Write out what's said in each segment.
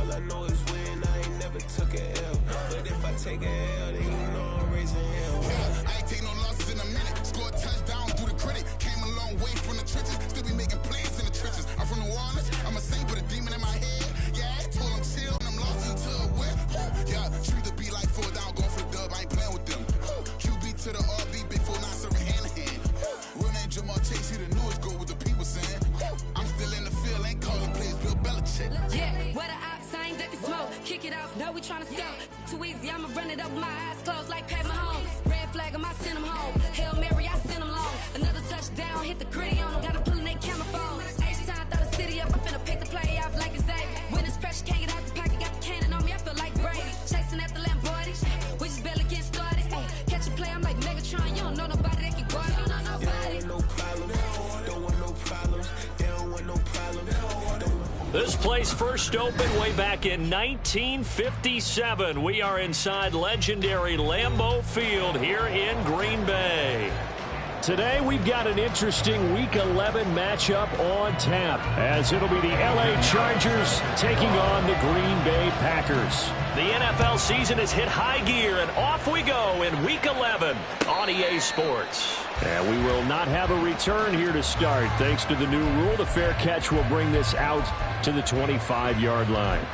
all I know is win. I ain't never took a L. But if I take a L, then you know I'm raising hell. I ain't take no losses in a minute. Scored a touchdown through the critic. Came a long way from the trenches. Still be making plays in the trenches. I'm from New Orleans. I'm a saint with a demon in my head. Yeah, I told him chill and I'm lost into a whip. Yeah, treat the beat like 4 down, going for the dub. I ain't playing with them. QB to the RB, big 4 not serving hand in hand. Real name Jamar Chase, he the newest goal with the people saying. I'm still in the field, ain't calling plays, Bill Belichick. Yeah, what a ops, I ain't ducking smoke. Kick it off, no, we tryna scout. Too easy, I'ma run it up with my eyes closed like Pat Mahomes. Red flag, I send him home. Hail Mary, I send him long. Another touchdown, hit the gritty on him. Gotta pull in they camera phone. H-time, throw the city up. I'm finna pick the play off like it's Xavier. When this pressure can't get out the pocket, got the cannon on me, I feel like Brady. Chasing at the Lamborghini, we just barely get started. Ay, catch a play, I'm like Megatron. You don't know nobody that can guard it. You know nobody. No problem, don't want no problems. They don't want no problems. This place first opened way back in 1957. We are inside legendary Lambeau Field here in Green Bay. Today we've got an interesting Week 11 matchup on tap, as it'll be the LA Chargers taking on the Green Bay Packers. The NFL season has hit high gear, and off we go in Week 11 on EA Sports. And we will not have a return here to start. Thanks to the new rule, the fair catch will bring this out to the 25-yard line.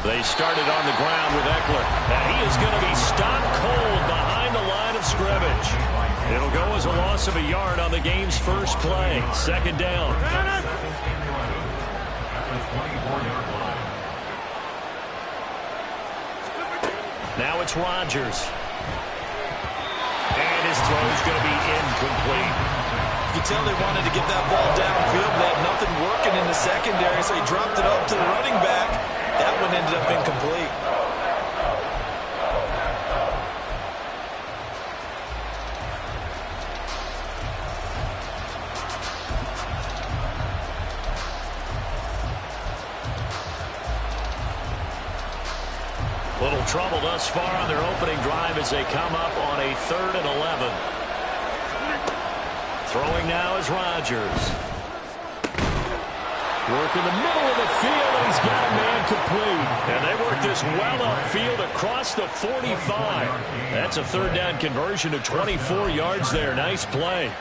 They started on the ground with Eckler, and he is going to be stopped cold behind the line of scrimmage. It'll go as a loss of a yard on the game's first play. Second down. Now it's Rodgers. And his throw is going to be incomplete. You can tell they wanted to get that ball downfield. They had nothing working in the secondary, so he dropped it up to the running back. That one ended up incomplete. Little trouble thus far on their opening drive as they come up on a 3rd and 11. Throwing now is Rodgers. Work in the middle of the field, and he's got a man complete. And they work this well upfield across the 45. That's a 3rd down conversion of 24 yards there. Nice play.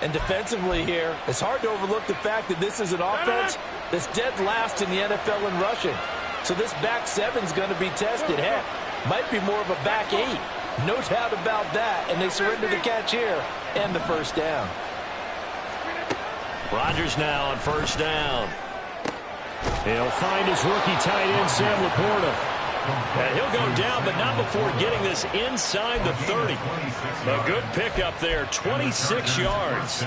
And defensively here, it's hard to overlook the fact that this is an offense that's dead last in the NFL in rushing. So this back 7's going to be tested. Heck, might be more of a back 8. No doubt about that. And they surrender the catch here and the first down. Rodgers now on first down. He'll find his rookie tight end, Sam Laporta. And he'll go down, but not before getting this inside the 30. A good pickup there, 26 yards.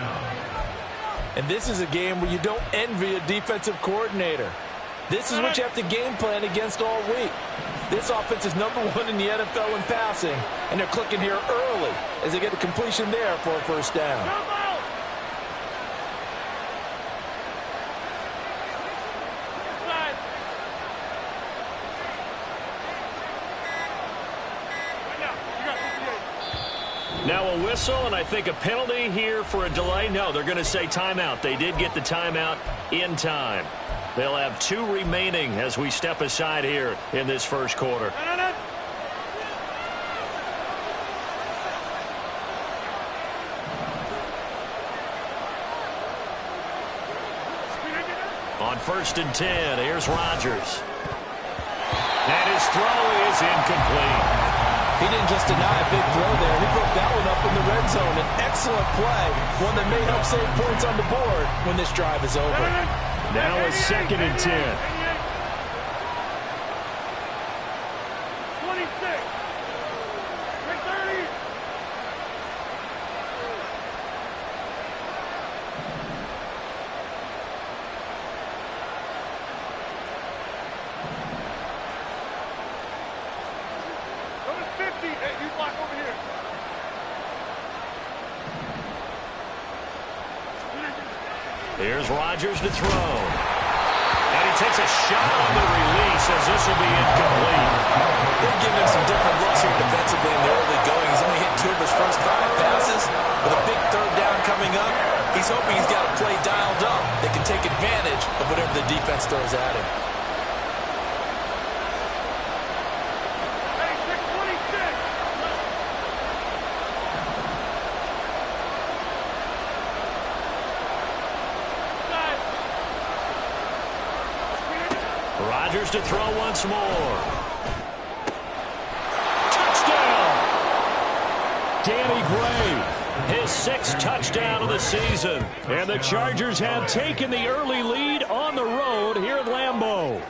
And this is a game where you don't envy a defensive coordinator. This is what you have to game plan against all week. This offense is #1 in the NFL in passing, and they're clicking here early as they get a completion there for a first down. Now a whistle, and I think a penalty here for a delay. No, they're going to say timeout. They did get the timeout in time. They'll have 2 remaining as we step aside here in this first quarter. On 1st and 10, here's Rodgers. And his throw is incomplete. He didn't just deny a big throw there. He broke that one up in the red zone. An excellent play, one that may help save points on the board when this drive is over. Now a 2nd and 10. 26. 30. Hey, you block over here. Here's Rodgers to throw. And he takes a shot on the release as this will be incomplete. They're giving him some different looks here defensively in the early going. He's only hit 2 of his first 5 passes. With a big third down coming up, he's hoping he's got a play dialed up that can take advantage of whatever the defense throws at him. Rodgers to throw once more. Touchdown! Danny Gray, his 6th touchdown of the season. And the Chargers have taken the early lead on the road here at Lambeau.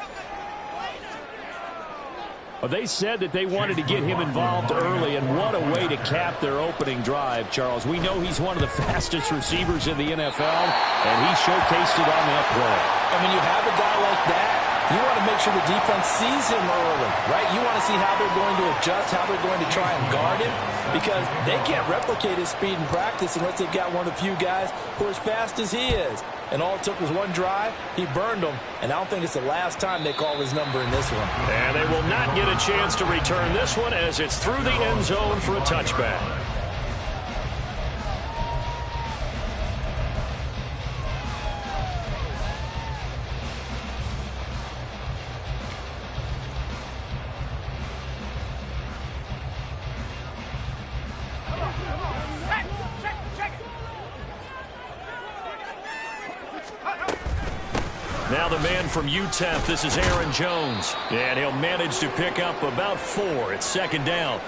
Well, they said that they wanted to get him involved early, and what a way to cap their opening drive, Charles. We know he's one of the fastest receivers in the NFL, and he showcased it on that play. And when you have a guy like that, you want to make sure the defense sees him early, right? You want to see how they're going to adjust, how they're going to try and guard him, because they can't replicate his speed in practice unless they've got one of the few guys who are as fast as he is. And all it took was one drive. He burned them, and I don't think it's the last time they call his number in this one. And they will not get a chance to return this one as it's through the end zone for a touchback. Now the man from UTEP, this is Aaron Jones. And he'll manage to pick up about 4. It's 2nd down.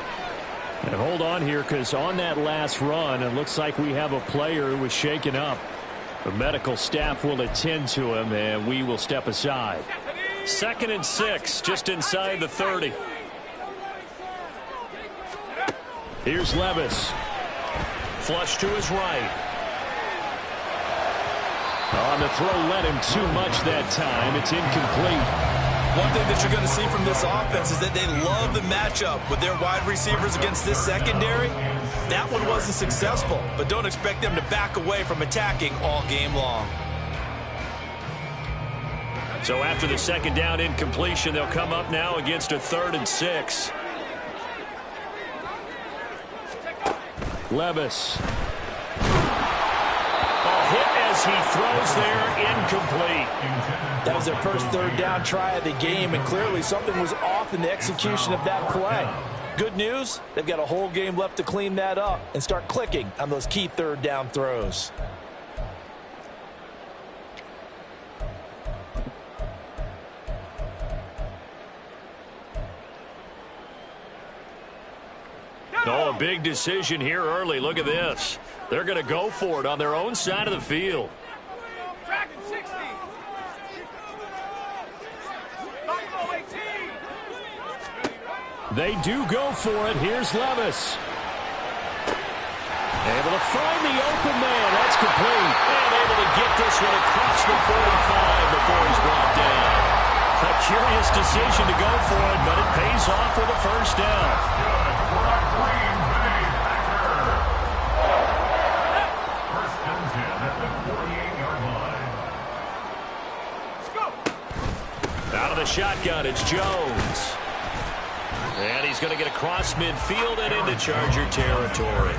And hold on here, because on that last run, it looks like we have a player who was shaken up. The medical staff will attend to him, and we will step aside. 2nd and 6, just inside the 30. Here's Levis. Flush to his right. On the throw, led him too much that time. It's incomplete. One thing that you're going to see from this offense is that they love the matchup with their wide receivers against this secondary. That one wasn't successful, but don't expect them to back away from attacking all game long. So after the 2nd down incompletion, they'll come up now against a 3rd and 6. Levis. Hit as he throws there, incomplete. That was their first 3rd down try of the game, and clearly something was off in the execution of that play. Good news, they've got a whole game left to clean that up and start clicking on those key 3rd down throws. Oh, a big decision here early. Look at this. They're going to go for it on their own side of the field. They do go for it. Here's Levis. Able to find the open man. That's complete. And able to get this one across the 45 before he's brought down. A curious decision to go for it, but it pays off with a 1st down. Out of the shotgun, it's Jones. And he's going to get across midfield and into Charger territory.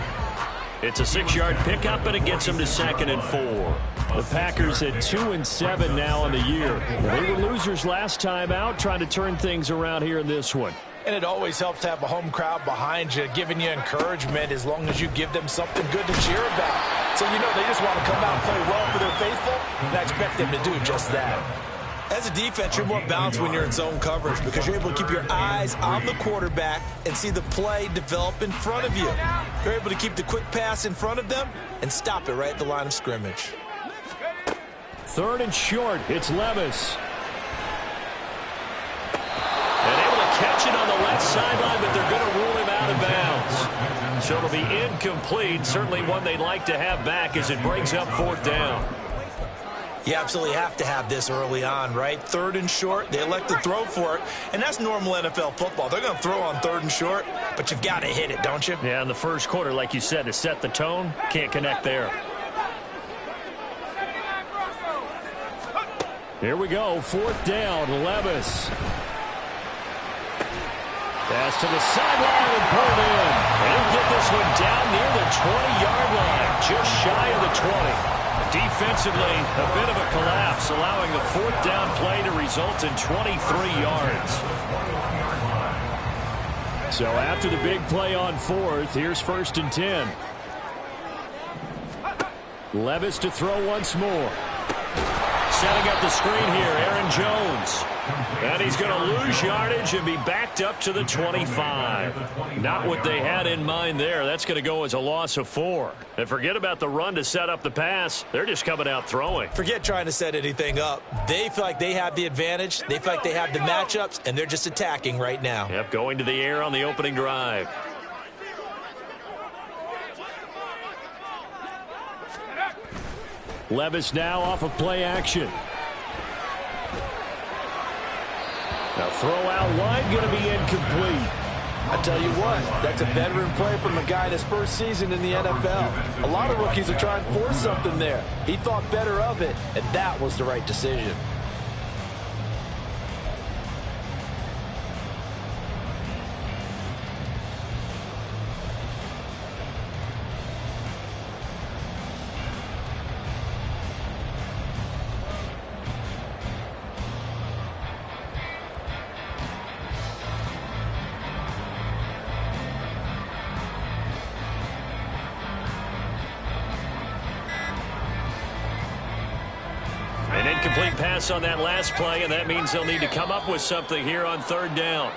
It's a 6-yard pickup, and it gets him to 2nd and 4. The Packers at 2-7 now in the year. They were losers last time out, trying to turn things around here in this one. And it always helps to have a home crowd behind you, giving you encouragement as long as you give them something good to cheer about. So, you know, they just want to come out and play well for their faithful, and I expect them to do just that. As a defense, you're more balanced when you're in zone coverage because you're able to keep your eyes on the quarterback and see the play develop in front of you. You're able to keep the quick pass in front of them and stop it right at the line of scrimmage. 3rd and short. It's Levis. And able to catch it on the left sideline, but they're going to rule him out of bounds. So it'll be incomplete. Certainly one they'd like to have back as it brings up 4th down. You absolutely have to have this early on, right? 3rd and short, they elect to throw for it, and that's normal NFL football. They're going to throw on 3rd and short, but you've got to hit it, don't you? Yeah, in the first quarter, like you said, to set the tone, can't connect there. Here we go, 4th down, Levis. Pass to the sideline and pulled in. And he'll get this one down near the 20-yard line, just shy of the 20. Defensively, a bit of a collapse, allowing the 4th down play to result in 23 yards. So after the big play on 4th, here's 1st and 10. Levis to throw once more. Setting up the screen here, Aaron Jones. And he's going to lose yardage and be backed up to the 25. Not what they had in mind there. That's going to go as a loss of 4. And forget about the run to set up the pass. They're just coming out throwing. Forget trying to set anything up. They feel like they have the advantage. They feel like they have the matchups, and they're just attacking right now. Yep, going to the air on the opening drive. Levis now off of play action. Now throw out wide, going to be incomplete. I tell you what, that's a veteran play from a guy in his first season in the NFL. A lot of rookies are trying to force something there. He thought better of it, and that was the right decision. An incomplete pass on that last play, and that means they'll need to come up with something here on 3rd down.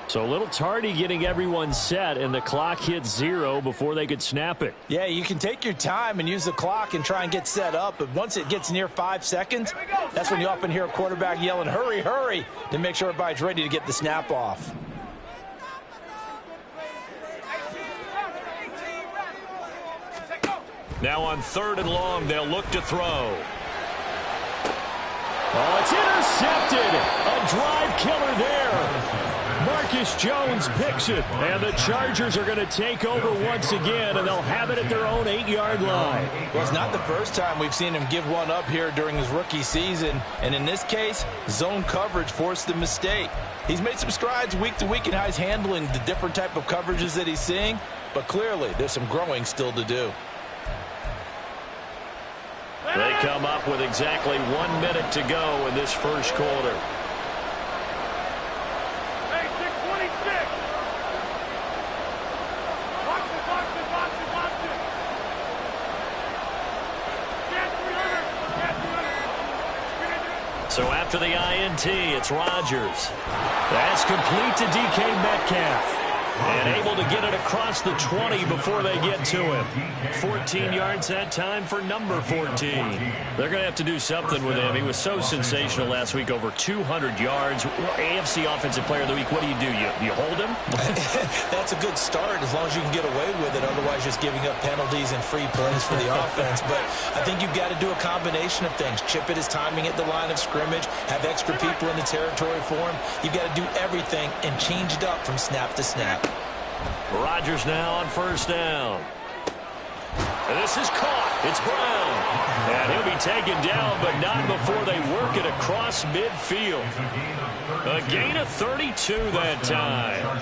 So a little tardy getting everyone set, and the clock hit 0 before they could snap it. Yeah, you can take your time and use the clock and try and get set up, but once it gets near 5 seconds, that's when you often hear a quarterback yelling, hurry, hurry, to make sure everybody's ready to get the snap off. Now on 3rd and long, they'll look to throw. Oh, it's intercepted. A drive killer there. Marcus Jones picks it, and the Chargers are going to take over once again, and they'll have it at their own 8-yard line. Well, it's not the first time we've seen him give one up here during his rookie season, and in this case, zone coverage forced the mistake. He's made some strides week to week in how he's handling the different type of coverages that he's seeing, but clearly there's some growing still to do. They come up with exactly 1 minute to go in this first quarter. Hey, 626. Watch it, watch it, watch it, watch it. Get 300. So after the INT, it's Rodgers. That's complete to DK Metcalf. And able to get it across the 20 before they get to him. 14 yards that time for number 14. They're going to have to do something with him. He was so sensational last week, over 200 yards. AFC Offensive Player of the Week, what do? You hold him? That's a good start as long as you can get away with it. Otherwise, just giving up penalties and free plays for the offense. But I think you've got to do a combination of things. Chip it his timing at the line of scrimmage. Have extra people in the territory for him. You've got to do everything and change it up from snap to snap. Rodgers now on 1st down. And this is caught. It's Brown. And he'll be taken down, but not before they work it across midfield. A gain of 32 that time.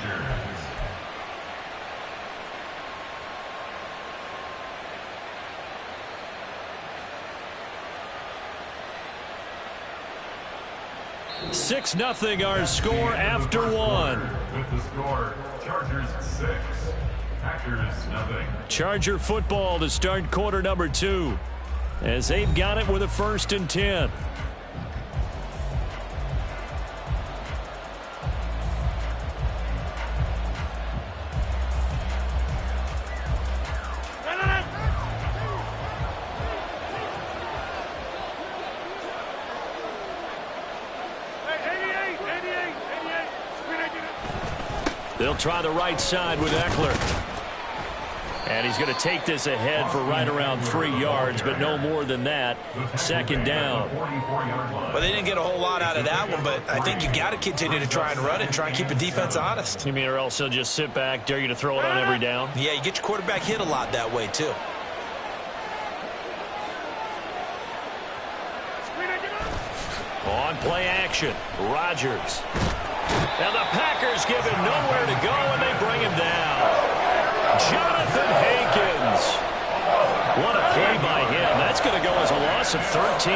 $6-0 our score after one. With the score, Chargers 6, Packers 0. Charger football to start quarter number 2 as they've got it with a 1st and 10. They'll try the right side with Eckler. And he's going to take this ahead for right around 3 yards, but no more than that. 2nd down. Well, they didn't get a whole lot out of that one, but I think you got to continue to try and run it and try and keep the defense honest. You mean or else he'll just sit back, dare you to throw it on every down? Yeah, you get your quarterback hit a lot that way, too. On play action, Rodgers. And the Packers give him nowhere to go, and they bring him down. Jonathan Hankins. What a play by him. That's going to go as a loss of 13.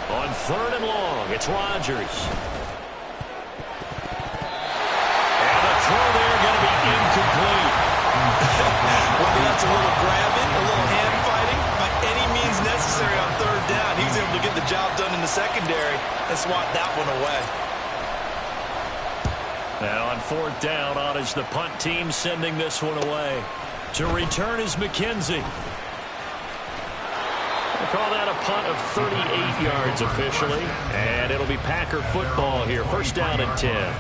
On 3rd and long, it's Rodgers. And the throw there going to be incomplete. Well, that's a little grabbing, a little hand fighting. By any means necessary on 3rd down. He was able to get the job done in the secondary and swat that one away. Now on 4th down, on is the punt team sending this one away. To return is McKenzie. We'll call that a punt of 38 yards officially. And it'll be Packer football here. 1st down and 10.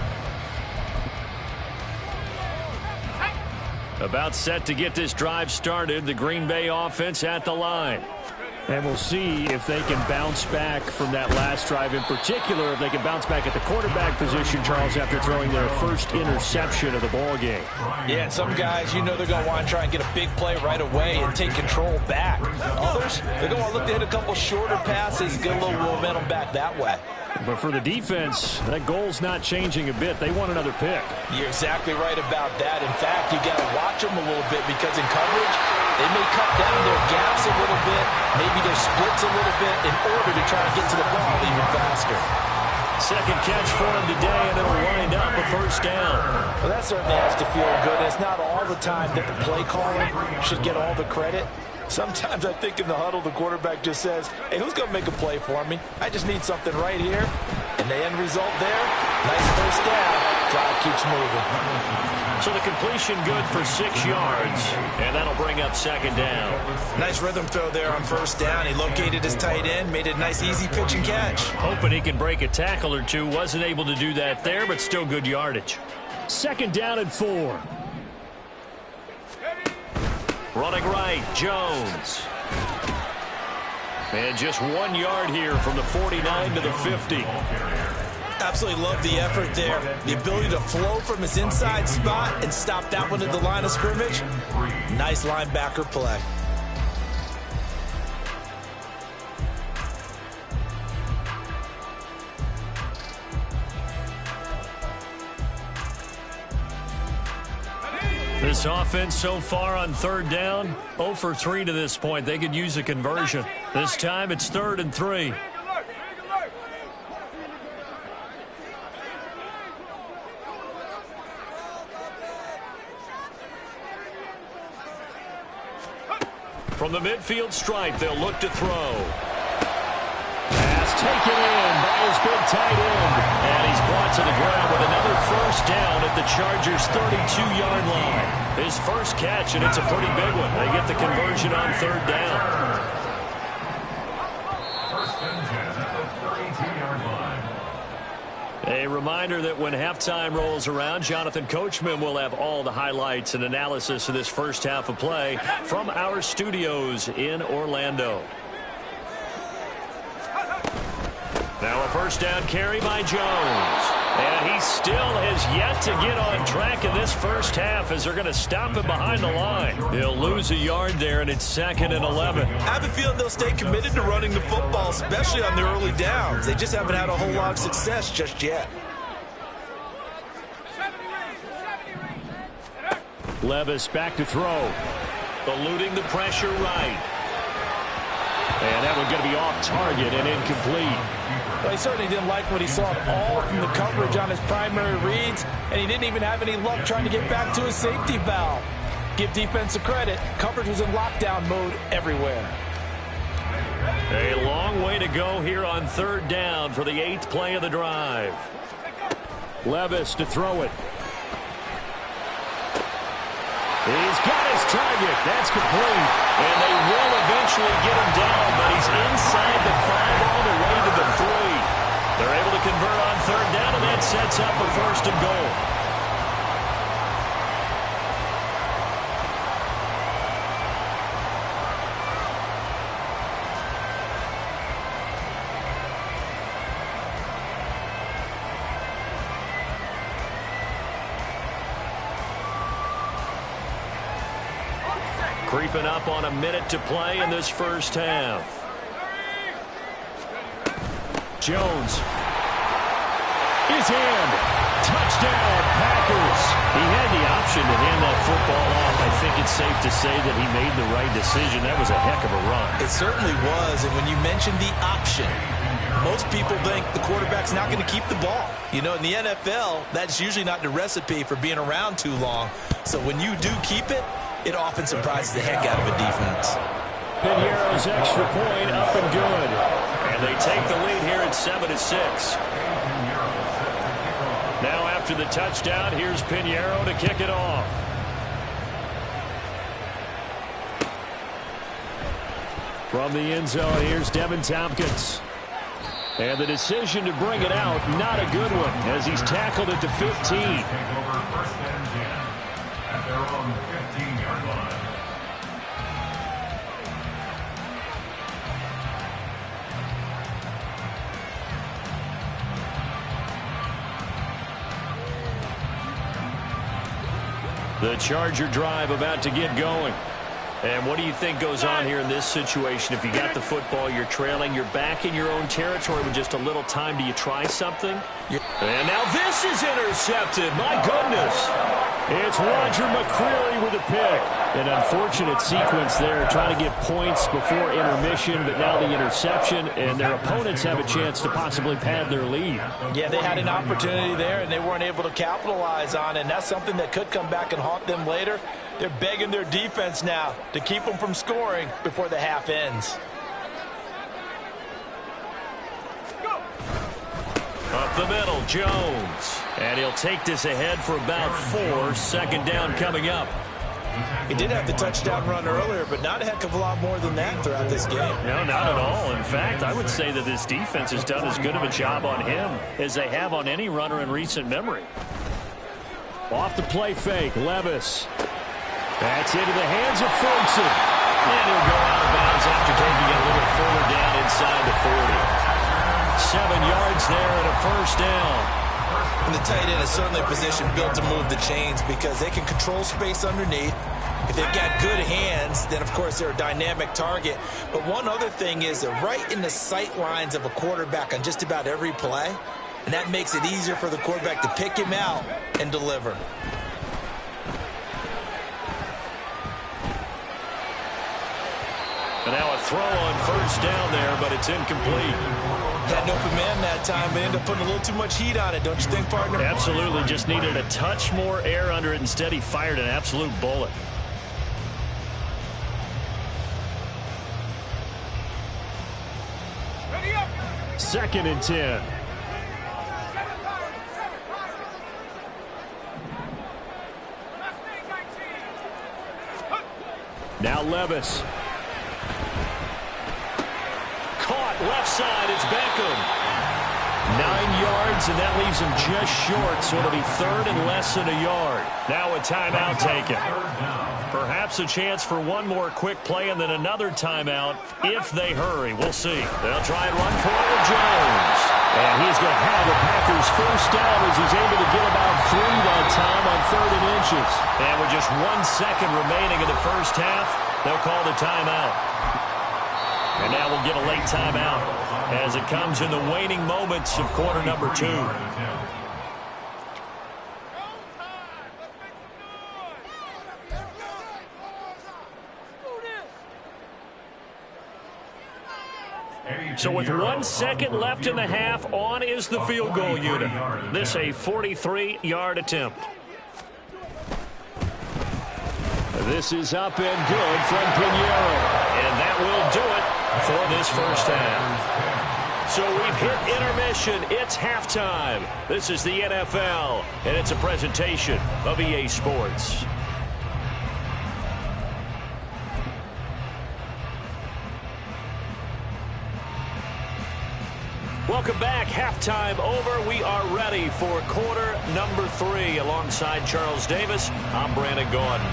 About set to get this drive started. The Green Bay offense at the line. And we'll see if they can bounce back from that last drive, in particular if they can bounce back at the quarterback position, Charles, after throwing their first interception of the ball game. Yeah, and some guys, you know they're going to want to try and get a big play right away and take control back. Others, they're going to look to hit a couple shorter passes, get a little momentum back that way. But for the defense, that goal's not changing a bit. They want another pick. You're exactly right about that. In fact, you got to watch them a little bit because in coverage, they may cut down their gaps a little bit, maybe their splits a little bit in order to try to get to the ball even faster. Second catch for him today, and it'll wind up a 1st down. Well, that certainly has to feel good. It's not all the time that the play caller should get all the credit. Sometimes I think in the huddle, the quarterback just says, hey, who's going to make a play for me? I just need something right here. And the end result there, nice 1st down. Drive keeps moving. So the completion good for 6 yards, and that'll bring up 2nd down. Nice rhythm throw there on 1st down. He located his tight end, made it a nice easy pitch and catch. Hoping he can break a tackle or two. Wasn't able to do that there, but still good yardage. 2nd down and 4. Running right, Jones. And just 1 yard here from the 49 to the 50. Absolutely love the effort there. The ability to flow from his inside spot and stop that one at the line of scrimmage. Nice linebacker play. This offense so far on 3rd down, 0 for 3 to this point. They could use a conversion. This time it's 3rd and 3. From the midfield stripe, they'll look to throw. Pass taken in by his big tight end. And he's brought to the ground with another 1st down at the Chargers' 32-yard line. His first catch, and it's a pretty big one. They get the conversion on 3rd down. 1st and 10 at the 32-yard line. A reminder that when halftime rolls around, Jonathan Coachman will have all the highlights and analysis of this first half of play from our studios in Orlando. Now a 1st down carry by Jones. And he still has yet to get on track in this first half as they're going to stop him behind the line. He'll lose a yard there, and it's 2nd and 11. I have a feeling they'll stay committed to running the football, especially on their early downs. They just haven't had a whole lot of success just yet. Levis back to throw. Eluding the pressure right. And that one going to be off target and incomplete. Well, he certainly didn't like what he saw at all from the coverage on his primary reads, and he didn't even have any luck trying to get back to his safety valve. Give defense a credit. Coverage was in lockdown mode everywhere. A long way to go here on 3rd down for the 8th play of the drive. Levis to throw it. He's got his target. That's complete. And they will eventually get him down, but he's inside the 5 all the way to the 3. They're able to convert on 3rd down, and that sets up a 1st and goal. Creeping up on a minute to play in this first half. Jones is in. Touchdown, Packers. He had the option to hand that football off. I think it's safe to say that he made the right decision. That was a heck of a run. It certainly was, and when you mentioned the option, most people think the quarterback's not going to keep the ball. You know, in the NFL, that's usually not the recipe for being around too long. So when you do keep it, it often surprises the heck out of a defense. Piñeiro's extra point up and good. And they take the lead here at 7-6. Now after the touchdown, here's Piñeiro to kick it off. From the end zone, here's Devin Tompkins. And the decision to bring it out, not a good one, as he's tackled at the 15. Take over first and 10 at their own 15-yard line. The Charger drive about to get going. And what do you think goes on here in this situation? If you got the football, you're trailing, you're back in your own territory with just a little time. Do you try something? Yeah. And now this is intercepted. My goodness. It's Roger McCreary with a pick. An unfortunate sequence there, trying to get points before intermission, but now the interception, and their opponents have a chance to possibly pad their lead. Yeah, they had an opportunity there, and they weren't able to capitalize on it, and that's something that could come back and haunt them later. They're begging their defense now to keep them from scoring before the half ends. Up the middle, Jones. And he'll take this ahead for about 4. Second down coming up. He did have the touchdown run earlier, but not a heck of a lot more than that throughout this game. No, not at all. In fact, I would say that this defense has done as good of a job on him as they have on any runner in recent memory. Off the play fake, Levis. That's into the hands of Ferguson. And he'll go out of bounds after taking it a little further down inside the 40. 7 yards there and a first down. And the tight end is certainly a position built to move the chains because they can control space underneath. If they've got good hands, then of course they're a dynamic target. But one other thing is they're right in the sight lines of a quarterback on just about every play. And that makes it easier for the quarterback to pick him out and deliver. And now a throw on first down there, but it's incomplete. Had an open man that time, but ended up putting a little too much heat on it, don't you think, partner? Absolutely. Just needed a touch more air under it. Instead, he fired an absolute bullet. Second and 10. Now Levis. Caught left side. It's Beckham. 9 yards, and that leaves him just short, so it'll be third and less than a yard. Now a timeout taken. Perhaps a chance for one more quick play and then another timeout if they hurry. We'll see. They'll try and run for it with Jones. And he's going to have the Packers first down as he's able to get about 3 that time on 3rd and inches. And with just 1 second remaining in the first half, they'll call the timeout. And now we'll get a late timeout as it comes in the waning moments of quarter number 2. So with 1 second left in the half, on is the field goal unit. This a 43-yard attempt. This is up and good from Piñeiro. And that will do it for this first half. So we've hit intermission. It's halftime. This is the NFL, and it's a presentation of EA Sports. Welcome back. Halftime over. We are ready for quarter number 3. Alongside Charles Davis, I'm Brandon Gordon.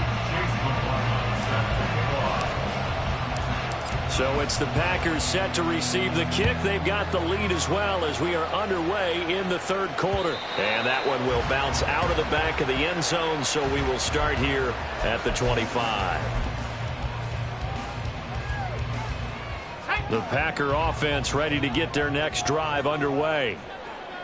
So it's the Packers set to receive the kick. They've got the lead as well as we are underway in the 3rd quarter. And that one will bounce out of the back of the end zone, so we will start here at the 25. The Packer offense ready to get their next drive underway.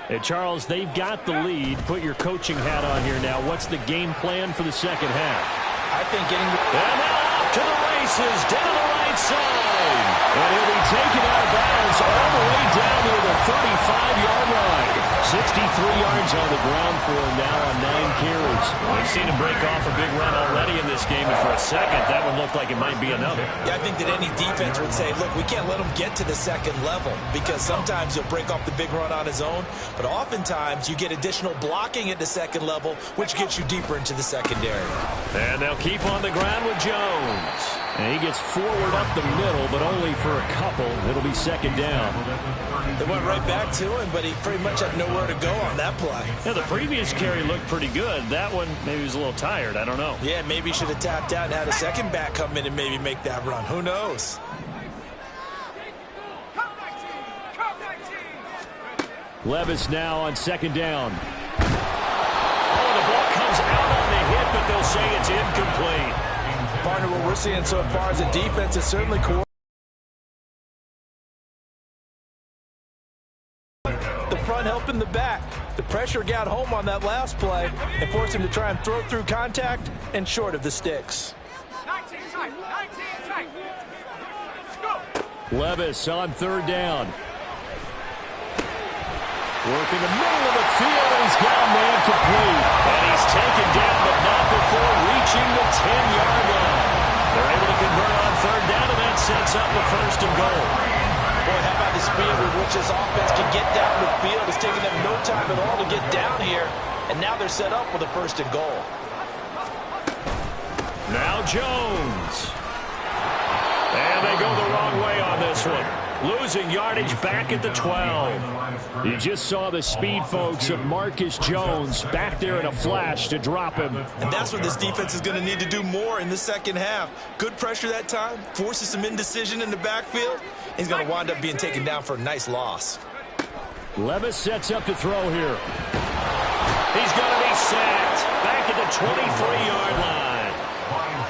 Hey, Charles, they've got the lead. Put your coaching hat on here now. What's the game plan for the second half? I think getting the... And now off to the races, down the right side. And he'll be taken out of bounds all the way down to the 35-yard line. 63 yards on the ground for him now on 9 carries. We've seen him break off a big run already in this game, and for a second, that one looked like it might be another. Yeah, I think that any defense would say, look, we can't let him get to the second level, because sometimes he'll break off the big run on his own, but oftentimes you get additional blocking at the second level, which gets you deeper into the secondary. And they'll keep on the ground with Jones. And he gets forward up the middle, but only for a couple. It'll be second down. They went right back to him, but he pretty much had nowhere to go on that play. Yeah, the previous carry looked pretty good. That one, maybe he was a little tired. I don't know. Yeah, maybe he should have tapped out and had a second back come in and maybe make that run. Who knows? Levis now on second down. Oh, the ball comes out on the hit, but they'll say it's incomplete. Partner, what we're seeing so far as a defense is certainly coordinated. The front helping the back. The pressure got home on that last play and forced him to try and throw through contact and short of the sticks. 19 tight. 19 tight. Go. Levis on third down. Working the middle of the field, and he's got a man complete. And he's taken down, but not before reaching the 10-yard line. They're able to convert on third down, and that sets up the first and goal. Boy, how about the speed with which this offense can get down the field? It's taking them no time at all to get down here, and now they're set up with a first and goal. Now Jones. And they go the wrong way on this one. Losing yardage back at the 12. You just saw the speed, folks, of Marcus Jones back there in a flash to drop him. And that's what this defense is going to need to do more in the second half. Good pressure that time, forces some indecision in the backfield. He's going to wind up being taken down for a nice loss. Levis sets up to throw here. He's going to be sacked back at the 23-yard line.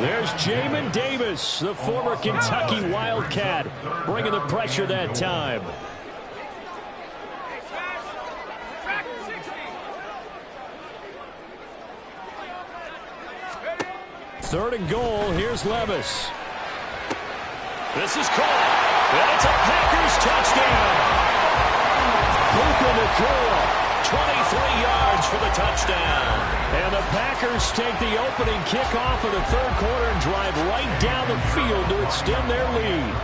There's Jamin Davis, the former Kentucky Wildcat, bringing the pressure that time. Third and goal. Here's Levis. This is caught, and it's a Packers touchdown. Puka Nacua, 23 yards for the touchdown. And the Packers take the opening kickoff of the third quarter and drive right down the field to extend their lead.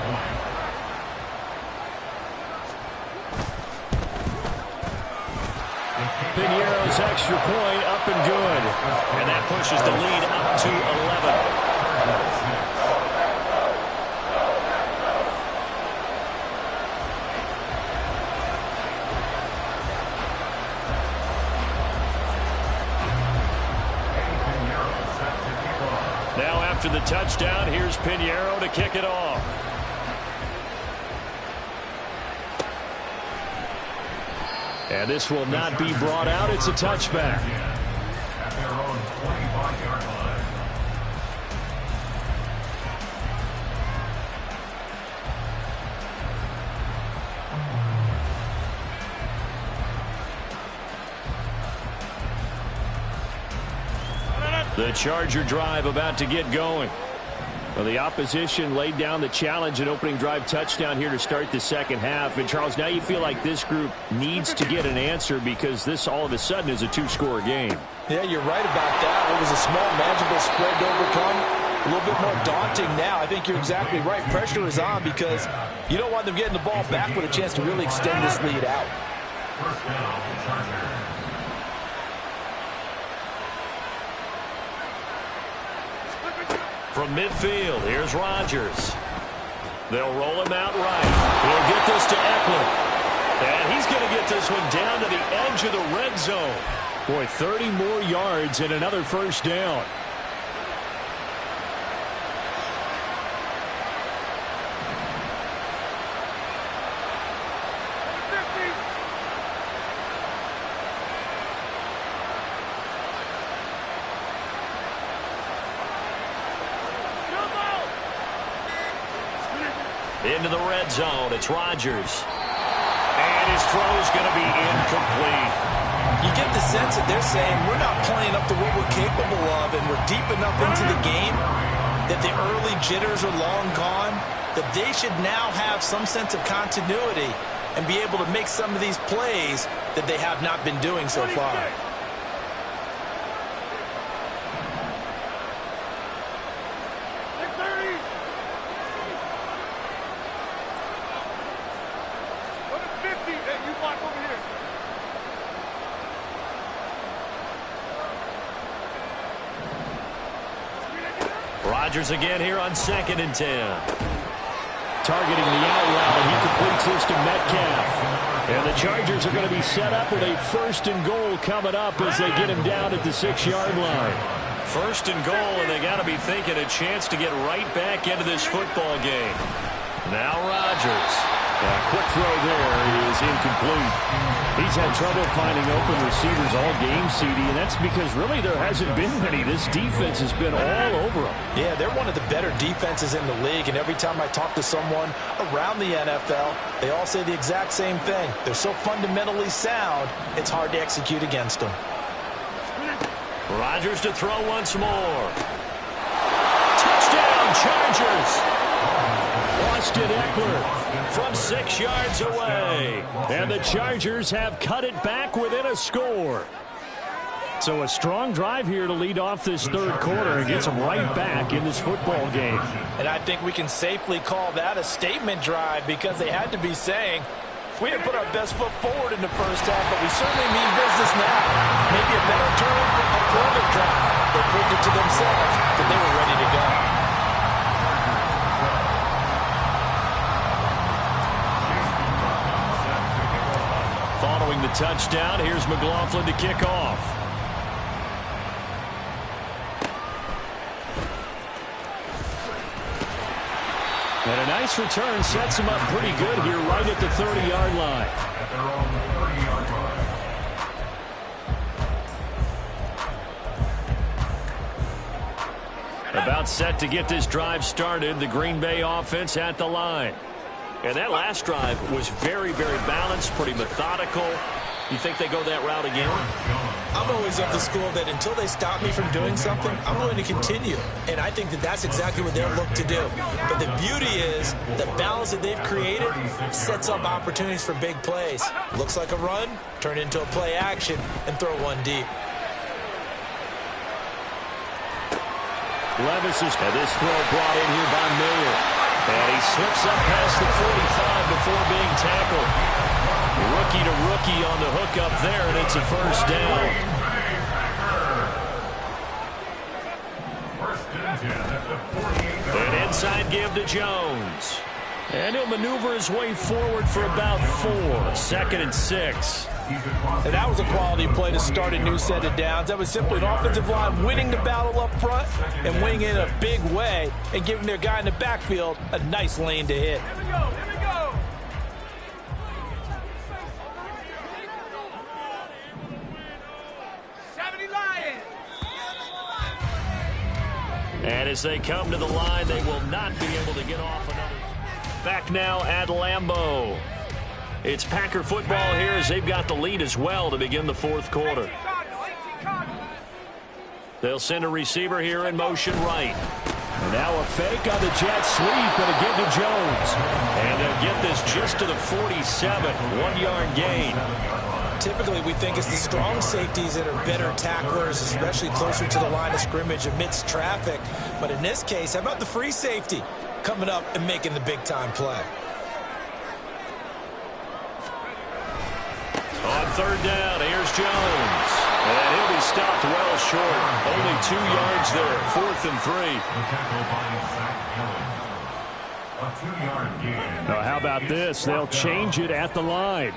Piñeiro's extra point up and good. And that pushes the lead up to 11. Now after the touchdown, here's Piñeiro to kick it off. And this will not be brought out. It's a touchback. At their own 25-yard line. The Charger drive about to get going. Well, the opposition laid down the challenge, an opening drive touchdown here to start the second half. And, Charles, now you feel like this group needs to get an answer because this all of a sudden is a two-score game. Yeah, you're right about that. It was a small, manageable spread to overcome. A little bit more daunting now. I think you're exactly right. Pressure is on because you don't want them getting the ball back with a chance to really extend this lead out. First down, Chargers. From midfield, here's Rodgers. They'll roll him out right. He'll get this to Eckler. And he's going to get this one down to the edge of the red zone. Boy, 30 more yards and another first down. into the red zone. It's Rodgers. And his throw's going to be incomplete. You get the sense that they're saying we're not playing up to what we're capable of, and we're deep enough into the game that the early jitters are long gone, that they should now have some sense of continuity and be able to make some of these plays that they have not been doing so far. Rodgers again here on 2nd and 10. Targeting the out route, and he completes this to Metcalf. And the Chargers are going to be set up with a 1st and goal coming up as they get him down at the 6-yard line. 1st and goal, and they got to be thinking a chance to get right back into this football game. Now Rodgers. Quick throw there is incomplete. He's had trouble finding open receivers all game, CD, and that's because really there hasn't been many. This defense has been all over them. Yeah, they're one of the better defenses in the league, and every time I talk to someone around the NFL, they all say the exact same thing. They're so fundamentally sound, it's hard to execute against them. Rodgers to throw once more. Touchdown, Chargers! Austin Eckler from 6 yards away. And the Chargers have cut it back within a score. So a strong drive here to lead off this 3rd quarter and gets them right back in this football game. And I think we can safely call that a statement drive because they had to be saying, we didn't put our best foot forward in the first half, but we certainly mean business now. Maybe a better term, a further drive. They proved it to themselves that they were ready to go. Following the touchdown, here's McLaughlin to kick off. And a nice return sets him up pretty good here right at the 30-yard line. About set to get this drive started, the Green Bay offense at the line. And that last drive was very, very balanced, pretty methodical. You think they go that route again? I'm always of the school that until they stop me from doing something, I'm going to continue. And I think that that's exactly what they'll look to do. But the beauty is the balance that they've created sets up opportunities for big plays. Looks like a run, turn into a play action, and throw one deep. Levis is this throw brought in here by Miller. And he slips up past the 45 before being tackled. Rookie to rookie on the hook up there, and it's a 1st down. An inside give to Jones. And he'll maneuver his way forward for about 4. 2nd and 6. And that was a quality play to start a new set of downs. That was simply an offensive line winning the battle up front and winning in a big way and giving their guy in the backfield a nice lane to hit. Here we go. Here we go. And as they come to the line, they will not be able to get off another. Back now at Lambeau. It's Packer football here as they've got the lead as well to begin the 4th quarter. They'll send a receiver here in motion right. And now a fake on the jet sweep and a give to Jones. And they'll get this just to the 47. 1-yard gain. Typically, we think it's the strong safeties that are better tacklers, especially closer to the line of scrimmage amidst traffic. But in this case, how about the free safety coming up and making the big-time play? On 3rd down, here's Jones. And he'll be stopped well short. Only 2 yards there. 4th and 3. A 2-yard gain. Now, how about this? They'll change it at the line.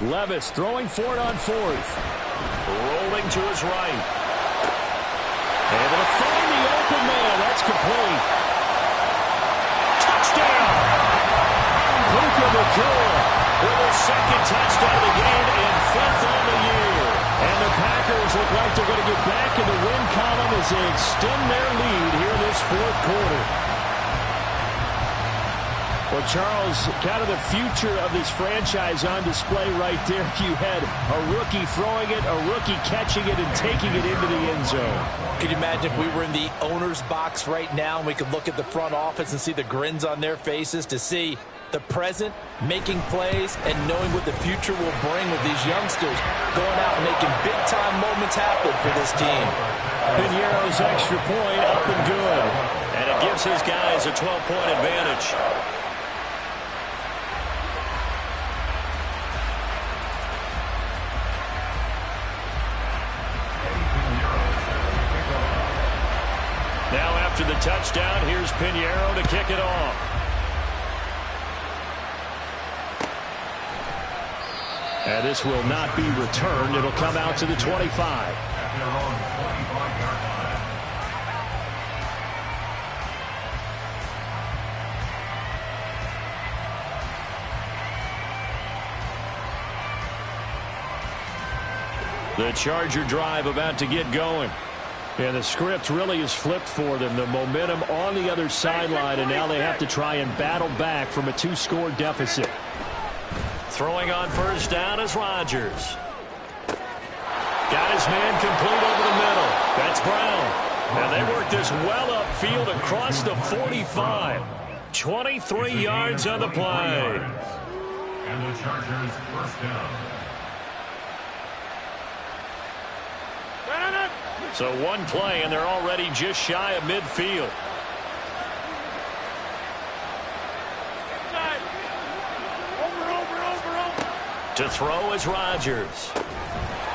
Levis throwing for it on 4th. Rolling to his right. Able to find the open man. That's complete. Touchdown! Puka Nacua with his 2nd touchdown of the game and 5th on the year. And the Packers look like they're going to get back in the win column as as they extend their lead here in this fourth quarter. Well, Charles, kind of the future of this franchise on display right there. You had a rookie throwing it, a rookie catching it, and taking it into the end zone. Could you imagine if we were in the owner's box right now and we could look at the front office and see the grins on their faces, to see the present making plays and knowing what the future will bring with these youngsters going out and making big-time moments happen for this team. Piñeiro's extra point up and good. And it gives his guys a 12-point advantage. Now after the touchdown, here's Piñeiro to kick it off. And this will not be returned. It'll come out to the 25. The Charger drive about to get going. And the script really is flipped for them. The momentum on the other sideline, and now they have to try and battle back from a 2-score deficit. Throwing on first down is Rodgers. Got his man complete over the middle. That's Brown. And they work this well upfield across the 45. 23 yards on the play. And the Chargers first down. So one play, and they're already just shy of midfield. To throw is Rodgers.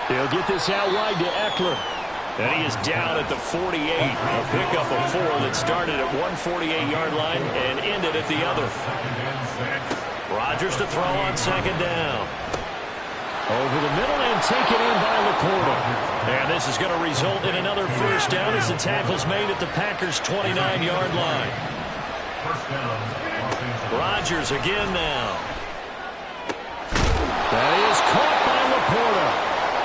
He'll get this out wide to Eckler. And he is down at the 48. A pickup of 4 that started at 148-yard line and ended at the other. Rodgers to throw on second down. Over the middle and taken in by Laporta. And this is going to result in another first down as the tackle's made at the Packers' 29-yard line. Rodgers again now. That is caught by Laporta.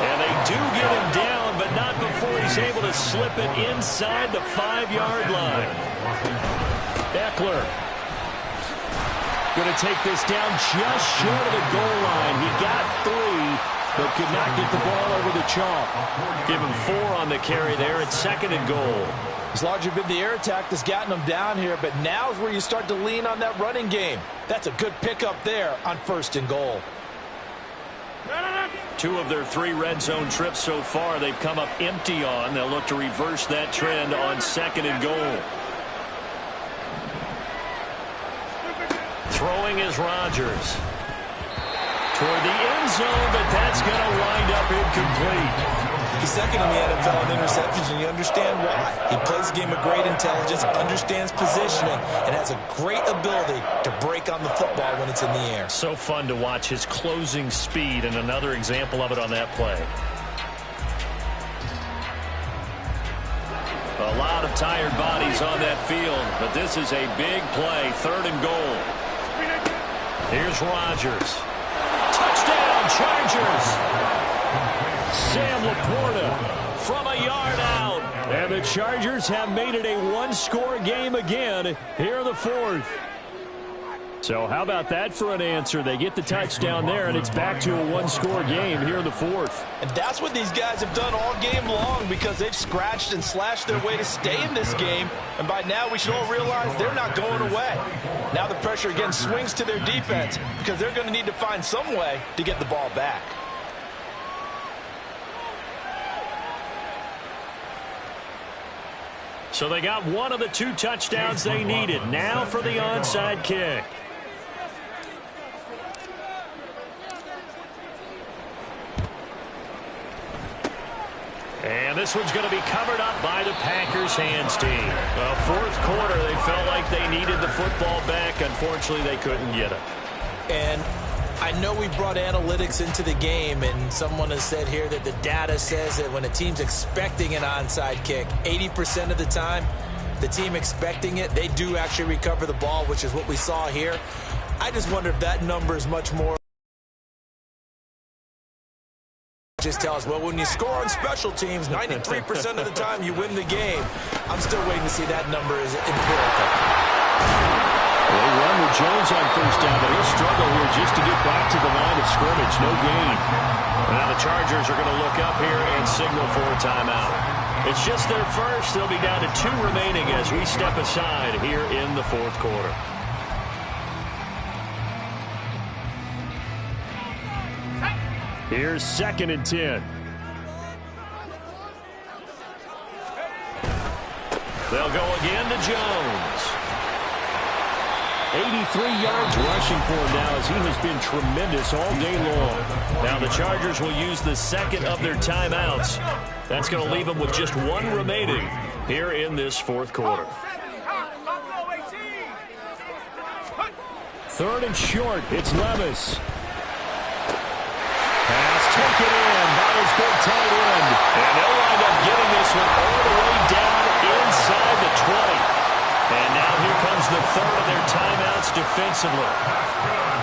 And they do get him down, but not before he's able to slip it inside the 5-yard line. Eckler going to take this down just short of the goal line. He got 3, but could not get the ball over the chalk. Give him 4 on the carry there at 2nd and goal. It's largely been the air attack that's gotten them down here, but now is where you start to lean on that running game. That's a good pickup there on 1st and goal. 2 of their 3 red zone trips so far they've come up empty on. They'll look to reverse that trend on 2nd and goal. Throwing is Rodgers. Toward the end zone, but that's going to wind up incomplete. He's second in the NFL in interceptions, and you understand why. He plays a game of great intelligence, understands positioning, and has a great ability to break on the football when it's in the air. So fun to watch his closing speed, and another example of it on that play. A lot of tired bodies on that field, but this is a big play. 3rd and goal. Here's Rodgers. Touchdown, Chargers. Sam Laporta from a yard out. And the Chargers have made it a 1-score game again here in the 4th. So how about that for an answer? They get the touchdown there, and it's back to a 1-score game here in the 4th. And that's what these guys have done all game long, because they've scratched and slashed their way to stay in this game. And by now, we should all realize they're not going away. Now the pressure again swings to their defense, because they're going to need to find some way to get the ball back. So they got one of the 2 touchdowns they needed. Now for the onside kick. And this one's going to be covered up by the Packers hands team. Well, 4th quarter, they felt like they needed the football back. Unfortunately, they couldn't get it. And I know we brought analytics into the game, and someone has said here that the data says that when a team's expecting an onside kick, 80% of the time, the team expecting it, they do actually recover the ball, which is what we saw here. I just wonder if that number is much more just tell us, well, when you score on special teams, 93% of the time you win the game. I'm still waiting to see that number is empirical. They run with Jones on first down, but he'll struggle here just to get back to the line of scrimmage. No gain. Now the Chargers are going to look up here and signal for a timeout. It's just their first. They'll be down to 2 remaining as we step aside here in the fourth quarter. Here's 2nd and 10. They'll go again to Jones. 83 yards rushing for him now as he has been tremendous all day long. Now the Chargers will use the second of their timeouts. That's going to leave them with just 1 remaining here in this fourth quarter. 3rd and short. It's Levis. Pass taken in by his big tight end. And they'll wind up getting this one all the way down inside the 20. And now here comes the 3rd of their timeouts defensively.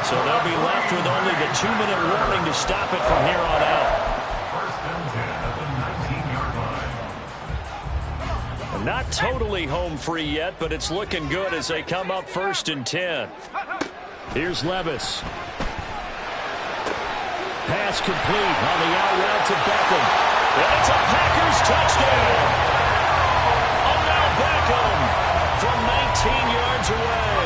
So they'll be left with only the 2-minute warning to stop it from here on out. Not totally home free yet, but it's looking good as they come up 1st and 10. Here's Levis. Pass complete on the out route to Beckham. And it's a Packers touchdown. Oh, now Beckham from 19 yards away.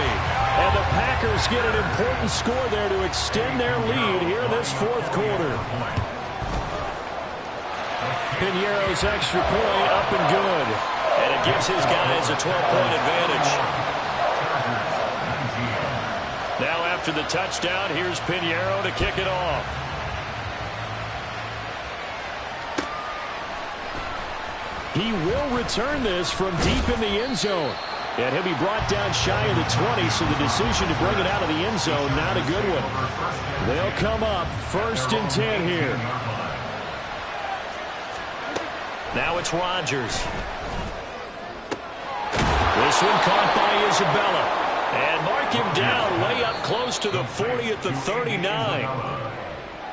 And the Packers get an important score there to extend their lead here in this fourth quarter. Piñeiro's extra point up and good. And it gives his guys a 12-point advantage. Now after the touchdown, here's Piñeiro to kick it off. He will return this from deep in the end zone. And he'll be brought down shy of the 20, so the decision to bring it out of the end zone, not a good one. They'll come up 1st and 10 here. Now it's Rodgers. This one caught by Isabella. And mark him down way up close to the 40 at the 39.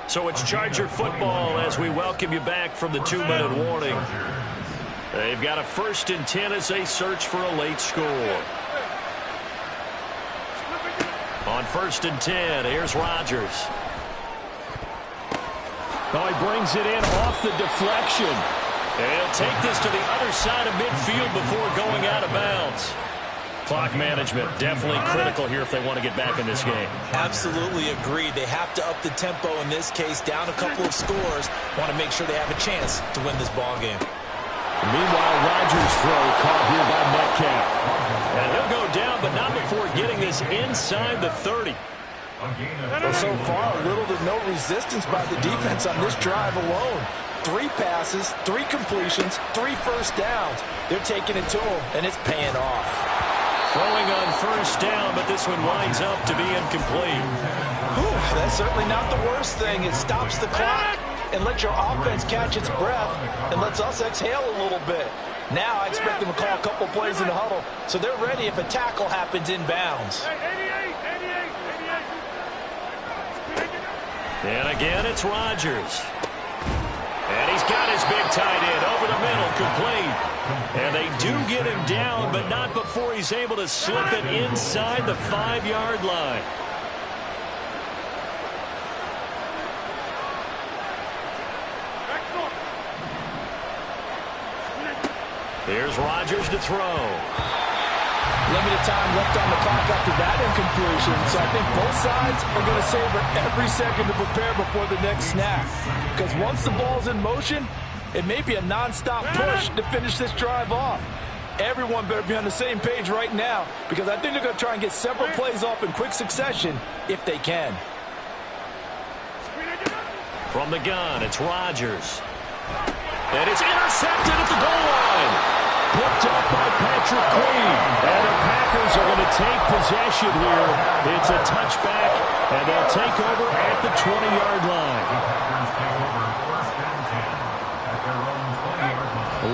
So it's Charger football as we welcome you back from the 2-minute warning. They've got a 1st and 10 as they search for a late score. On 1st and 10, here's Rodgers. Oh, he brings it in off the deflection. And he'll take this to the other side of midfield before going out of bounds. Clock management definitely critical here if they want to get back in this game. Absolutely agreed. They have to up the tempo in this case, down a couple of scores. Want to make sure they have a chance to win this ball game. Meanwhile, Rodgers' throw caught here by Metcalf. And he'll go down, but not before getting this inside the 30. Well, so far, little to no resistance by the defense on this drive alone. 3 passes, 3 completions, 3 first downs. They're taking it to him, and it's paying off. Throwing on 1st down, but this one winds up to be incomplete. Whew, that's certainly not the worst thing. It stops the clock and lets your offense catch its breath and lets us exhale a little bit. Now I expect them to call a couple plays in the huddle so they're ready if a tackle happens inbounds. And again, it's Rodgers. And he's got his big tight end over the middle, complete. And they do get him down, but not before he's able to slip it inside the 5-yard line. Here's Rodgers to throw. Limited time left on the clock after that incompletion, so I think both sides are going to savor every second to prepare before the next snap. Because once the ball's in motion, it may be a non-stop push to finish this drive off. Everyone better be on the same page right now, because I think they're going to try and get several plays off in quick succession if they can. From the gun, it's Rodgers. And it's intercepted at the goal line. Picked up by Patrick Queen. And the Packers are going to take possession here. It's a touchback, and they'll take over at the 20-yard line.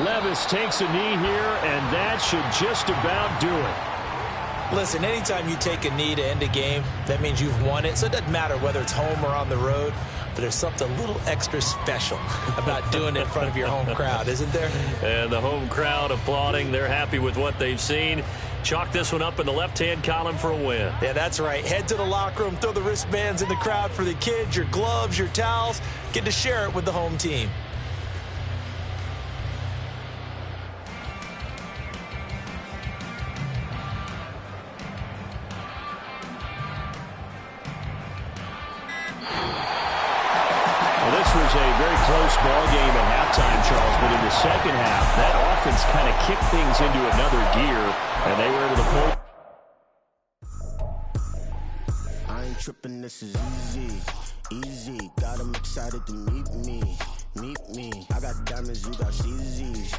Levis takes a knee here, and that should just about do it. Listen, anytime you take a knee to end a game, that means you've won it. So it doesn't matter whether it's home or on the road. but there's something a little extra special about doing it in front of your home crowd, isn't there? And the home crowd applauding. They're happy with what they've seen. Chalk this one up in the left-hand column for a win. Yeah, that's right. Head to the locker room, throw the wristbands in the crowd for the kids, your gloves, your towels. Get to share it with the home team. This was a very close ball game at halftime, Charles, but in the second half, that offense kind of kicked things into another gear, and they were able to pull. I ain't tripping, this is easy, easy. Got 'em excited to meet me. I got diamonds, you got CZs.